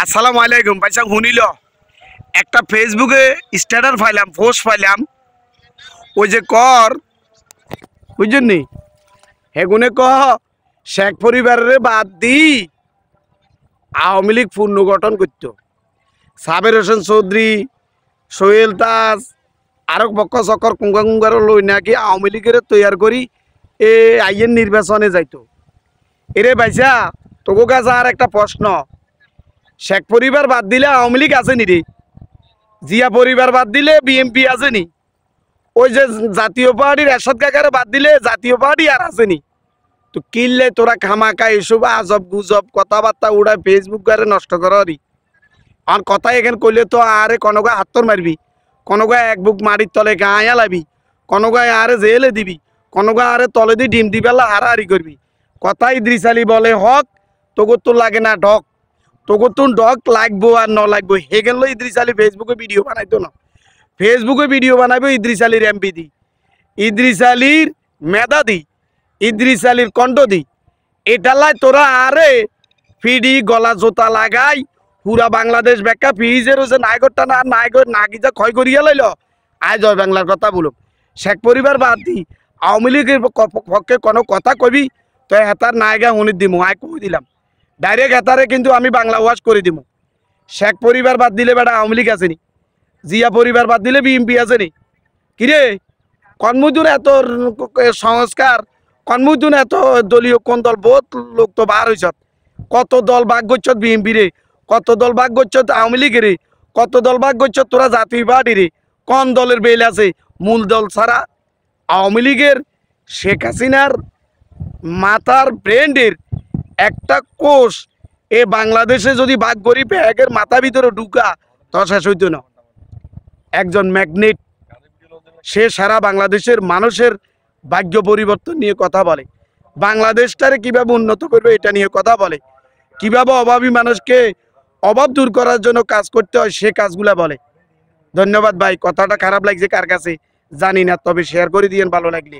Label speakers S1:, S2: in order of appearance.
S1: আসসালামু আলাইকুম ভাইসা শুনিল একটা ফেসবুকে স্ট্যাটাস পাইলাম পোস্ট পাইলাম ওই যে কর বুঝছেন নি হেগুনে শেখ পরিবারের বাদ দি আওয়ামী লীগ পুনর্গঠন করত সাবের হোসেন চৌধুরী সোহেল তাজ আরো পক্ষ চক্কর কুঙ্গা কুঙ্গার লই নাকি আওয়ামী লীগের তৈয়ার করি এ আইয়ের নির্বাচনে যাইতো এরে ভাইসা তোকে কাছে আর একটা প্রশ্ন শেখ পরিবার বাদ দিলে আওয়ামী লীগ আসেনি রে জিয়া পরিবার বাদ দিলে বিএমপি আসেনি ওই যে জাতীয় পার্টির এরশাদ কাকারে বাদ দিলে জাতীয় পার্টি আর আসেনি তো কিনলে তোরা খামাকা এসব আজব গুজব কথাবার্তা উড়ায় ফেসবুক গারে নষ্ট করি আর কথা এখানে কইলে তো আরে কনগা হাতর মারবি কনগা এক বুক মাটির তলে গাঁয়া লাবি কনগায় আরে জেলে দিবি কনগা আরে তলে দিয়ে ডিম দিবেলা হারাহারি করবি কথা ইদ্রিস আলী বলে হক তোকে তো লাগে না ঢক তোকে তো ডক লাগবো আর ন লাগবো হেগেন ইদ্রিস আলী ফেসবুকে ভিডিও বানাইতো না ফেসবুকে ভিডিও বানাবো ইদ্রিস আলীর এমপি দি ইদ্রিস আলীর মেধা দি ইদ্রিস আলীর কণ্ঠ দি এটালাই তোরা আরে ফিডি গলা জোতা লাগাই পুরা বাংলাদেশ ব্যাখ্যা ফিজের হচ্ছে নায়কটা না নায়ক নাগিজা ক্ষয় করিয়া লাইল আয় জয় বাংলার কথা বলুক শেখ পরিবার বাদ দি আওয়ামী লীগের পক্ষে কোনো কথা কবি তো হেতার নায়িকা উনি দিমু আয় কই দিলাম ডাইরেক্ট হেতারে কিন্তু আমি বাংলা ওয়াশ করে দিব শেখ পরিবার বাদ দিলে বেটা আওয়ামী লীগ আসেনি জিয়া পরিবার বাদ দিলে বিএমপি আসেনি কিরে কর্মজুন এত সংস্কার কর্মজুন এত দলীয় কোন দল বহুত লোক তো বার হয়েছ কত দল ভাগ করছ বিএমপি রে কত দল ভাগ করছ আওয়ামী লীগের রে কত দল ভাগ করছ তোরা জাতীয় পার্টি রে কোন দলের বেল আছে মূল দল ছাড়া আওয়ামী লীগের শেখ হাসিনার মাথার ব্রেন্ডের একটা কোষ এ বাংলাদেশে যদি ভাগ করি ব্যাগের মাথা ভিতরে ঢুকা তো শেষ হইতো না একজন ম্যাগনেট সে সারা বাংলাদেশের মানুষের ভাগ্য পরিবর্তন নিয়ে কথা বলে বাংলাদেশটারে কিভাবে উন্নত করবে এটা নিয়ে কথা বলে কিভাবে অভাবী মানুষকে অভাব দূর করার জন্য কাজ করতে হয় সে কাজগুলা বলে ধন্যবাদ ভাই কথাটা খারাপ লাগছে কার কাছে জানি না তবে শেয়ার করে দিয়েন ভালো লাগলে